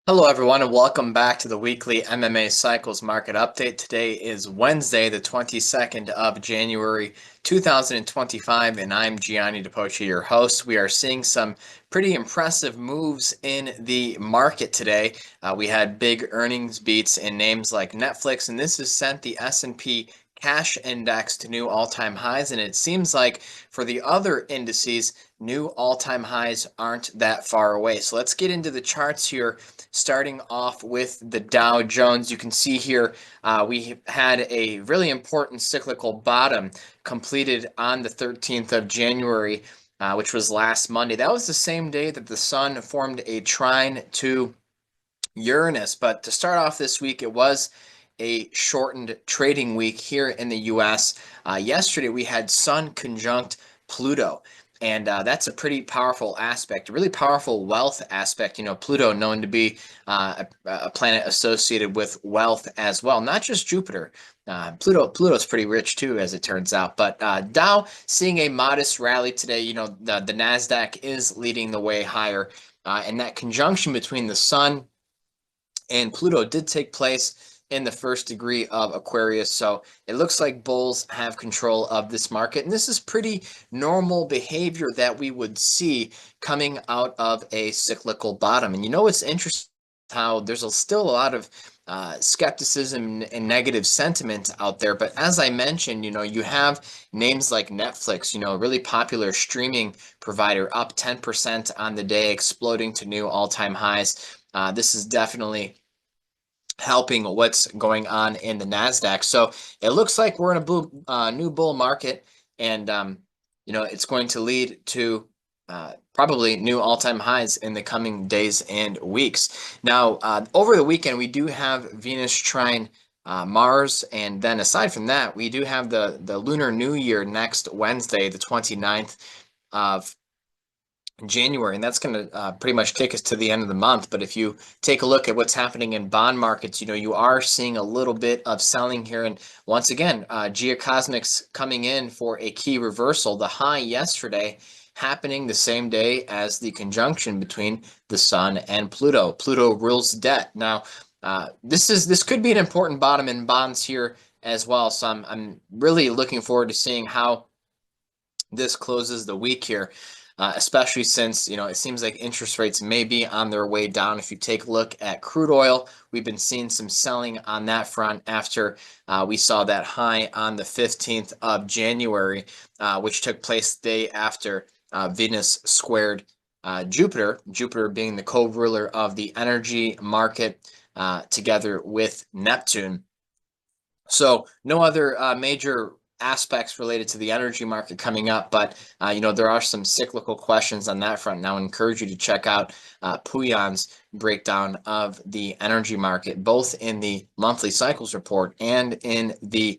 Hello, everyone, and welcome back to the weekly MMA Cycles Market Update. Today is Wednesday, the 22nd of January, 2025, and I'm Gianni DePoce, your host. We are seeing some pretty impressive moves in the market today. We had big earnings beats in names like Netflix, and this has sent the S&P cash index to new all-time highs, and it seems like for the other indices, new all-time highs aren't that far away. So let's get into the charts here, starting off with the Dow Jones. You can see here we had a really important cyclical bottom completed on the 13th of January, which was last Monday. That was the same day that the sun formed a trine to Uranus. But to start off this week, it was a shortened trading week here in the US. Yesterday, we had Sun conjunct Pluto. And that's a pretty powerful aspect, a really powerful wealth aspect. You know, Pluto known to be a planet associated with wealth as well, not just Jupiter. Pluto's pretty rich too, as it turns out. But Dow seeing a modest rally today. You know, the nasdaq is leading the way higher, and that conjunction between the Sun and Pluto did take place in the first degree of Aquarius. So it looks like bulls have control of this market. And this is pretty normal behavior that we would see coming out of a cyclical bottom. And you know, it's interesting how there's still a lot of skepticism and negative sentiment out there. But as I mentioned, you know, you have names like Netflix, you know, a really popular streaming provider, up 10% on the day, exploding to new all-time highs. This is definitely helping what's going on in the NASDAQ. So it looks like we're in a new bull market, and you know, it's going to lead to probably new all-time highs in the coming days and weeks. Now, over the weekend, we do have Venus trine Mars, and then aside from that, we do have the Lunar New Year next Wednesday, the 29th of January, and that's going to pretty much take us to the end of the month. But if you take a look at what's happening in bond markets, you know, you are seeing a little bit of selling here. And once again, geocosmics coming in for a key reversal. The high yesterday happening the same day as the conjunction between the Sun and Pluto. Pluto rules debt. Now, this could be an important bottom in bonds here as well. So I'm really looking forward to seeing how this closes the week here. Especially since, you know, it seems like interest rates may be on their way down. If you take a look at crude oil, we've been seeing some selling on that front after we saw that high on the 15th of January, which took place the day after Venus squared Jupiter, Jupiter being the co-ruler of the energy market together with Neptune. So no other major aspects related to the energy market coming up, but you know, there are some cyclical questions on that front. Now, I encourage you to check out Puyon's breakdown of the energy market, both in the monthly cycles report and in the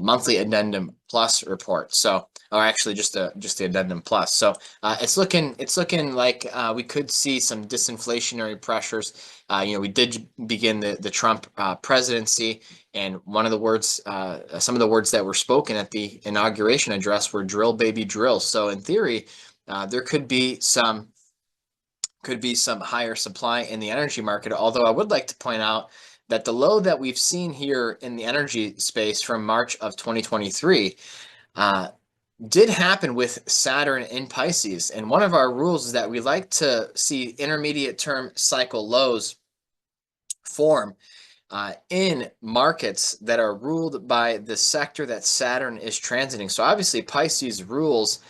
monthly addendum plus report. So, or actually just the addendum plus. So it's looking like we could see some disinflationary pressures. You know, we did begin the Trump presidency, and one of the words, some of the words that were spoken at the inauguration address were "drill, baby, drill." So in theory, there could be some higher supply in the energy market. Although I would like to point out that the low that we've seen here in the energy space from March of 2023 did happen with Saturn in Pisces. And one of our rules is that we like to see intermediate term cycle lows form in markets that are ruled by the sector that Saturn is transiting. So obviously Pisces rules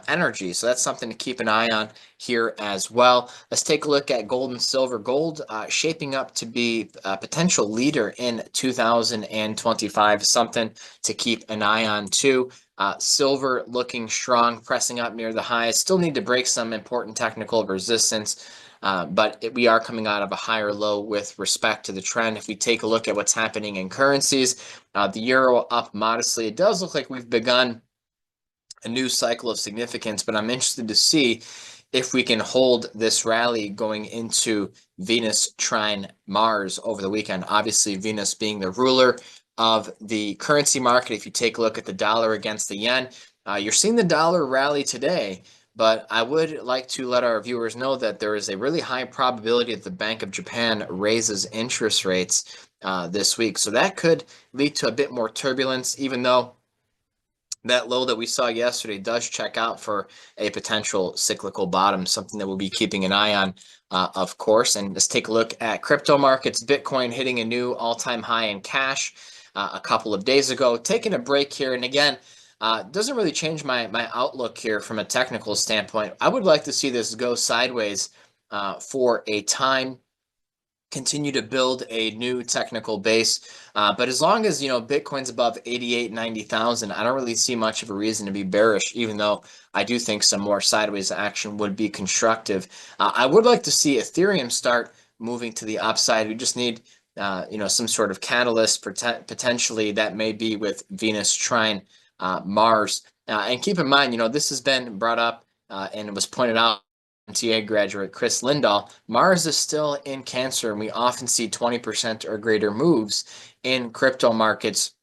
energy. So that's something to keep an eye on here as well. Let's take a look at gold and silver. Gold shaping up to be a potential leader in 2025, something to keep an eye on too. Silver looking strong, pressing up near the highs. Still need to break some important technical resistance. But we are coming out of a higher low with respect to the trend. If we take a look at what's happening in currencies, the euro up modestly. It does look like we've begun a new cycle of significance, but I'm interested to see if we can hold this rally going into Venus trine Mars over the weekend. Obviously, Venus being the ruler of the currency market. If you take a look at the dollar against the yen, you're seeing the dollar rally today, but I would like to let our viewers know that there is a really high probability that the Bank of Japan raises interest rates this week. So that could lead to a bit more turbulence, even though that low that we saw yesterday does check out for a potential cyclical bottom, something that we'll be keeping an eye on, of course. And let's take a look at crypto markets. Bitcoin hitting a new all-time high in cash a couple of days ago, taking a break here. And again, doesn't really change my outlook here from a technical standpoint. I would like to see this go sideways for a time, continue to build a new technical base. But as long as, Bitcoin's above 88, 90,000, I don't really see much of a reason to be bearish, even though I do think some more sideways action would be constructive. I would like to see Ethereum start moving to the upside. We just need, some sort of catalyst, potentially that may be with Venus trine Mars. And keep in mind, this has been brought up and it was pointed out. MTA graduate Chris Lindahl, Mars is still in Cancer, and we often see 20% or greater moves in crypto markets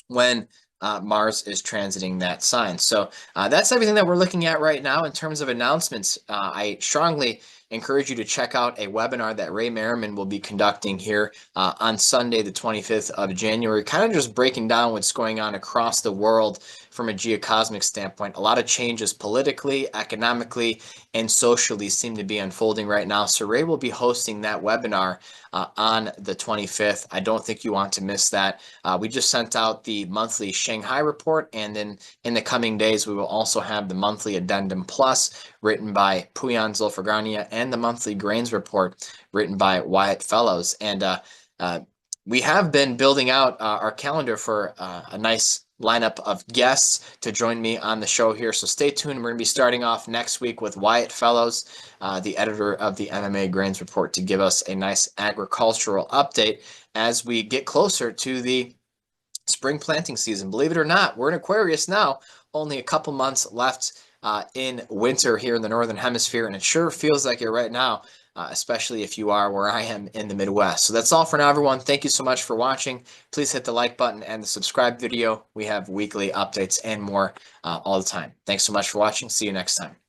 when Mars is transiting that sign. So that's everything that we're looking at right now in terms of announcements. I strongly encourage you to check out a webinar that Ray Merriman will be conducting here on Sunday, the 25th of January, kind of just breaking down what's going on across the world from a geocosmic standpoint. A lot of changes politically, economically, and socially seem to be unfolding right now. So Ray will be hosting that webinar on the 25th. I don't think you want to miss that. We just sent out the monthly Shanghai report, and then in the coming days, we will also have the monthly Addendum Plus written by Puyan Zulfagrania and the monthly Grains report written by Wyatt Fellows. And we have been building out our calendar for a nice lineup of guests to join me on the show here. So stay tuned. We're going to be starting off next week with Wyatt Fellows, the editor of the MMA Grains Report, to give us a nice agricultural update as we get closer to the spring planting season. Believe it or not, we're in Aquarius now, only a couple months left in winter here in the Northern Hemisphere, and it sure feels like it right now, especially if you are where I am in the Midwest. So that's all for now, everyone. Thank you so much for watching. Please hit the like button and the subscribe video. We have weekly updates and more all the time. Thanks so much for watching. See you next time.